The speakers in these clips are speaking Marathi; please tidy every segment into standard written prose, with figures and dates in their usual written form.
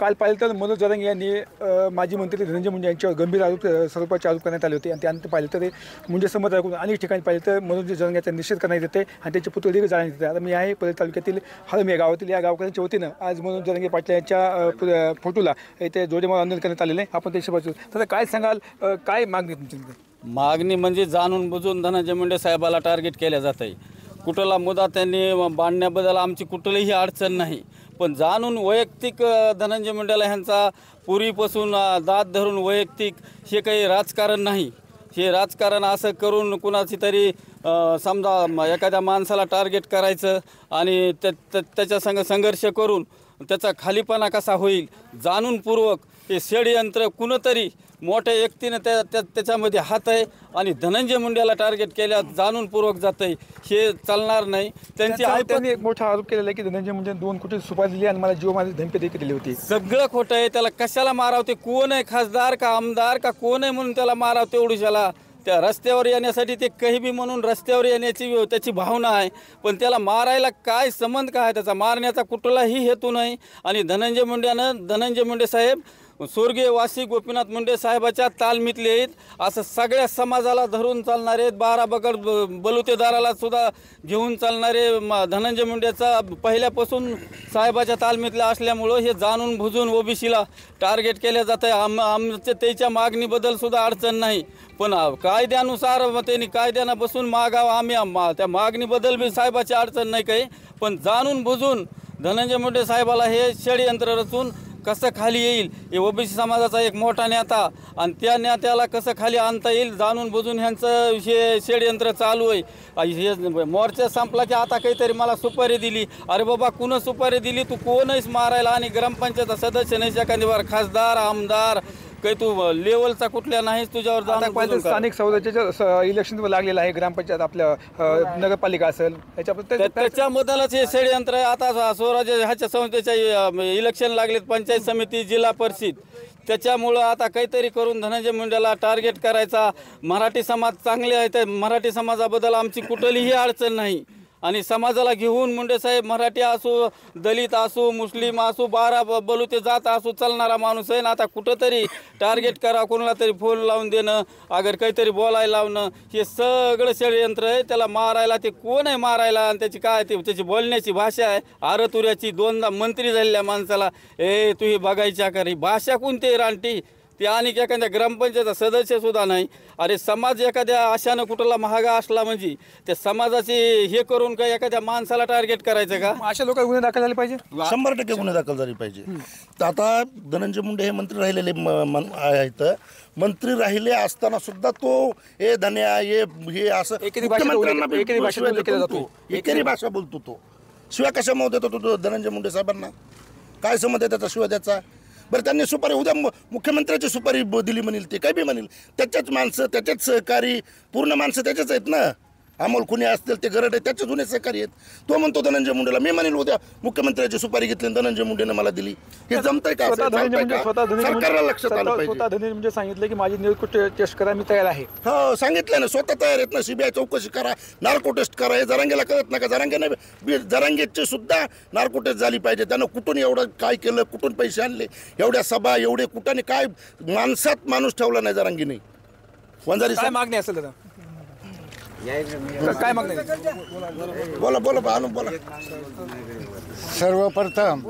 काल पाहिलं तर मनोज जरांगे यांनी माजी मंत्री धनंजय मुंडे यांच्यावर गंभीर स्वरूपाचे आरोप करण्यात आले होते आणि त्यानंतर पाहिलं तर मुंडे समर्थकांकडून अनेक ठिकाणी पाहिलं तर मनोज जरांगे यांचा निषेध करण्यात येते आणि त्यांचे पुतळे देखील जाळण्यात येते. आता मी आहे परळी तालुक्यातील हळम या गावातील या गावकऱ्यांच्या वतीनं आज मनोज जरांगे पाटील यांच्या फोटोला इथे जोडेमार आंदोलन करण्यात आलेलं आहे. आपण त्याशी पाहतो. तर काय सांगाल, काय मागणी तुमची? मागणी म्हणजे जाणून बुजून धनंजय मुंडे साहेबाला टार्गेट केल्या जात आहे. कुठला मुद्दा त्यांनी बांधण्याबद्दल आमची कुठलीही अडचण नाही, पण जाणून वैयक्तिक धनंजय मुंडेला ह्यांचा पूर्वीपासून दात धरून वैयक्तिक हे काही राजकारण नाही. हे राजकारण असं करून कुणाची तरी समजा एखाद्या माणसाला टार्गेट करायचं आणि त्याच्या संग संघर्ष करून त्याचा खालीपणा कसा होईल जाणूनपूर्वक हे षडयंत्र कुणतरी मोठ्या व्यक्तीनं त्याच्यामध्ये हात आहे आणि धनंजय मुंडेला टार्गेट केल्या जाणूनपूर्वक जात आहे. हे चालणार नाही. त्यांनी एक मोठा आरोप केलेला आहे की धनंजय मुंडे 2 कोटी सुपारी दिली आणि मला जीव माझी धमकी देखील दिली होती. सगळं खोटं आहे. त्याला कशाला मारावते? कोण आहे? खासदार का आमदार का कोण आहे म्हणून त्याला मारावते? एवढीशाला त्या रस्त्यावर येण्यासाठी ते काही बी म्हणून रस्त्यावर येण्याची त्याची भावना आहे, पण त्याला मारायला काय संबंध काय? त्याचा मारण्याचा कुठलाही हेतू नाही. आणि धनंजय मुंडे साहेब स्वर्गीय वासी गोपीनाथ मुंडे साहेबाच्या तालमीतले आहेत. असं सगळ्या समाजाला धरून चालणारे 12 बगड बलुतेदाराला सुद्धा घेऊन चालणारे धनंजय मुंडेचा पहिल्यापासून साहेबाच्या तालमीतले असल्यामुळं हे जाणून बुजून ओबीसीला टार्गेट केलं जातं आहे. आमच्या त्याच्या मागणीबद्दल सुद्धा अडचण नाही, पण कायद्यानुसार त्यांनी कायद्यानं बसून मागावं. आम्ही त्या मागणीबद्दल बी साहेबाची अडचण नाही काही, पण जाणून बुजून धनंजय मुंडे साहेबाला हे षडयंत्र रचून कसं खाली येईल, हे ओबीसी समाजाचा एक मोठा नेता आणि त्या नेत्याला कसं खाली आणता येईल जाणून बुजून ह्यांचं हे षडयंत्र चालू आहे. हे मोर्चा संपला की आता काहीतरी मला सुपारी दिली. अरे बाबा, कुणं सुपारी दिली? तू कोणच मारायला आणि ग्रामपंचायत सदस्य नाही, एखादीवर खासदार आमदार काही तू लेवलचा कुठल्या नाहीच तुझ्यावर जाणून. स्थानिक स्वराज्याच्या इलेक्शन लागलेलं आहे, ग्रामपंचायत आपल्या नगरपालिका असेल त्याच्याबद्दलच हे षडयंत्र आहे. आता स्वराज्य ह्याच्या संस्थेच्या इलेक्शन लागलेत, पंचायत समिती जिल्हा परिषद, त्याच्यामुळं आता काहीतरी करून धनंजय मुंडेला टार्गेट करायचा. मराठी समाज चांगले आहे, तर मराठी समाजाबद्दल आमची कुठलीही अडचण नाही आणि समाजाला घेऊन मुंडे साहेब मराठी असो, दलित असो, मुस्लिम असो, 12 बलुते जात असो चालणारा माणूस आहे ना. आता कुठंतरी टार्गेट करा, कोणाला तरी फोन लावून देणं, अगर काहीतरी बोलायला लावणं, हे सगळं षडयंत्र आहे. त्याला मारायला ते कोण आहे मारायला? आणि त्याची काय त्याची बोलण्याची भाषा आहे आरतुऱ्याची. 2दा मंत्री झालेल्या माणसाला तू ही बघायच्या का रे? भाषा कोणती रानटी ते? आणि एखाद्या ग्रामपंचायत सदस्य सुद्धा नाही. अरे समाज एखाद्या आशानं कुठला महागा असला म्हणजे त्या समाजाचे हे करून का एखाद्या माणसाला टार्गेट करायचं का? अशा लोकांना गुन्हे दाखल झाले पाहिजे, 100% गुन्हे दाखल झाले पाहिजे. तर आता धनंजय मुंडे हे मंत्री राहिलेले आहेत. मंत्री राहिले असताना सुद्धा तो हे धन्या हे असं एकेरी भाषा बोलतो. तो शिवाय कशामुळे देतो तो धनंजय मुंडे साहेबांना? काय संबंध आहे त्याचा शिवाय त्याचा? बरं, त्यांनी सुपारी उद्या मुख्यमंत्र्याची सुपारी दिली म्हणेल, ते काय बी म्हणेल. त्याच्याच माणसं, त्याच्याच सहकारी, पूर्ण माणसं त्याच्याच आहेत ना. अमोल कुणी असतील ते गरड आहे, त्याचे जुने सहकारी आहेत. तो म्हणतो धनंजय मुंडेला मी म्हणेल उद्या मुख्यमंत्र्याची सुपारी घेतली धनंजय मुंडेनं मला दिली. हे जमतंय का? सरकारला लक्षात आलं पाहिजे. स्वतः धनंजय मुंडे सांगितलं की माझी निरकुट टेस्ट करा, मी तयार आहे. हो, सांगितलं ना, स्वतः तयार आहेत ना. सीबीआय चौकशी करा, नार्को टेस्ट करा. हे जरांगेला कळत नाही का? जरांगेची सुद्धा नार्को टेस्ट झाली पाहिजे. त्यानं कुठून एवढं काय केलं, कुठून पैसे आणले, एवढ्या सभा, एवढे कुठाने काय माणसात माणूस ठेवला नाही जरांगीने. वंजारी काय मागणी असेल दादा? काय मागणी? बोला बोला. सर्वप्रथम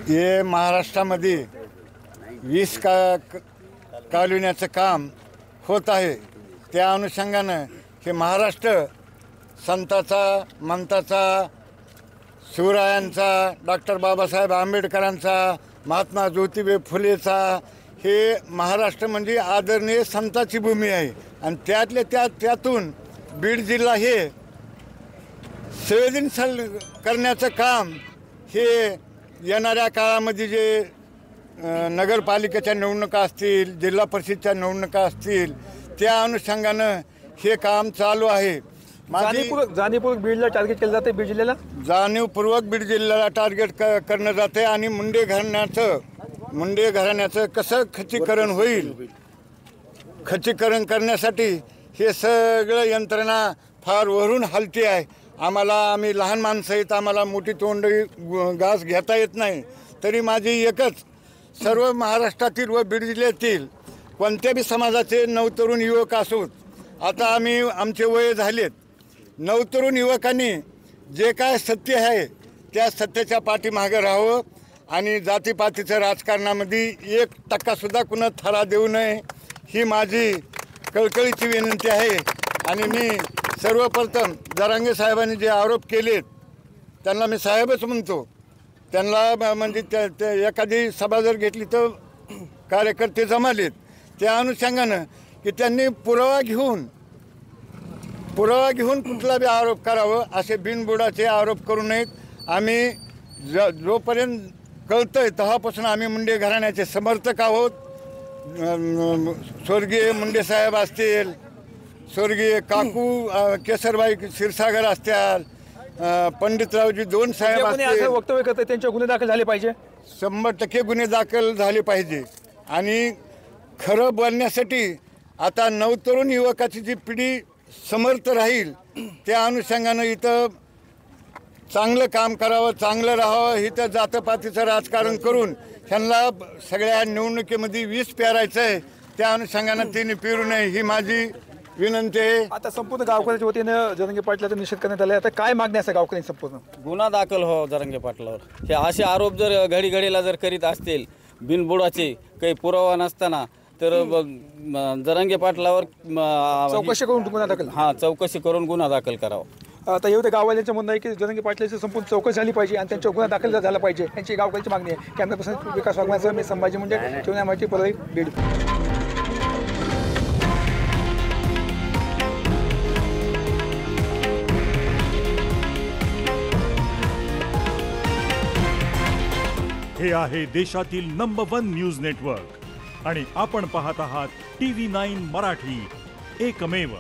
हे महाराष्ट्रामध्ये 20 कॉलनीचं काम होत आहे. त्या अनुषंगानं हे महाराष्ट्र संताचा, मंताचा, शिवरायांचा, डॉक्टर बाबासाहेब आंबेडकरांचा, महात्मा ज्योतिबा फुलेचा, हे महाराष्ट्र म्हणजे आदरणीय संताची भूमी आहे. आणि त्यातून बीड जिल्हा हे संवेदनशील करण्याचं काम हे येणाऱ्या काळामध्ये जे नगरपालिकेच्या निवडणुका असतील, जिल्हा परिषदच्या निवडणुका असतील, त्या अनुषंगानं हे काम चालू आहे. जाणीवपूर्वक बीडला टार्गेट केलं जाते. बीड जिल्ह्याला जाणीवपूर्वक बीड जिल्ह्याला टार्गेट करणं जाते आणि मुंडे घराण्याचं कसं खच्चीकरण होईल, खच्चीकरण करण्यासाठी हे सगळं यंत्रणा फार वरून हलती आहे. आम्ही लहान माणसं आहेत, आम्हाला मोठी तोंडी घास घेता येत नाही. तरी माझी एकच, सर्व महाराष्ट्रातील व बीड जिल्ह्यातील कोणत्याही समाजाचे नवतरुण युवक असोत, आता आमचे वय झालेत, नवतरुण युवकांनी जे काय सत्य आहे त्या सत्याच्या पाठीमागे राहावं आणि जातीपातीचं राजकारणामध्ये 1% कुणा थरा देऊ नये ही माझी कळकळीची विनंती आहे. आणि मी सर्वप्रथम जरांगे साहेबांनी जे आरोप केलेत त्यांना मी साहेबच म्हणतो. त्यांना म्हणजे त्या एखादी सभा जर घेतली तर कार्यकर्ते जमालेत, त्या अनुषंगानं की त्यांनी पुरावा घेऊन कुठला बी आरोप करावं, असे बिनबुडाचे आरोप करू नयेत. आम्ही जोपर्यंत कळतंय तेव्हापासून आम्ही मुंडे घराण्याचे समर्थक आहोत. स्वर्गीय मुंडे साहेब असतील, स्वर्गीय काकू केसरबाई क्षीरसागर असतील, पंडितरावजी दोन साहेब असतील, वक्तव्य करतात त्यांचे गुन्हे दाखल झाले पाहिजे. 100% गुन्हे दाखल झाले पाहिजे. आणि खरं बोलण्यासाठी आता नवतरुण युवकाची जी पिढी समर्थ राहील त्या अनुषंगानं इथं चांगलं काम करावं, चांगलं राहावं. इथं जातपातीचं राजकारण करून ह्यांना सगळ्या निवडणुकीमध्ये विष पेरायचं आहे, त्या अनुषंगानं तिने पेरू नये ही माझी विनंती आहे. आता संपूर्ण गावकऱ्याच्या वतीनं जरांगे पाटलाचा निषेध करण्यात आला. आता काय मागणी असते गावकऱ्यांची संपूर्ण? गुन्हा दाखल हो जरांगे पाटलावर. हे असे आरोप जर घडीघडीला जर करीत असतील बिनबुडाचे, काही पुरावा नसताना, तर जरांगे पाटलावर चौकशी करून गुन्हा दाखल. चौकशी करून गुन्हा दाखल करावा. आता एवढं गाववाल्यांचं म्हणणं आहे की जरांगे पाटलाची संपूर्ण चौकशी झाली पाहिजे आणि त्यांच्या गुन्हा दाखल झाला पाहिजे, यांची गावकऱ्यांची मागणी आहे. कॅमेरा पर्सन विकास वाघमारेसह मी संभाजी मुंडे, ठेवण्या माहिती परळी, बीड. हे आहे देशातील नंबर 1 न्यूज नेटवर्क आणि आपण पाहत आहात TV9 मराठी, एकमेव.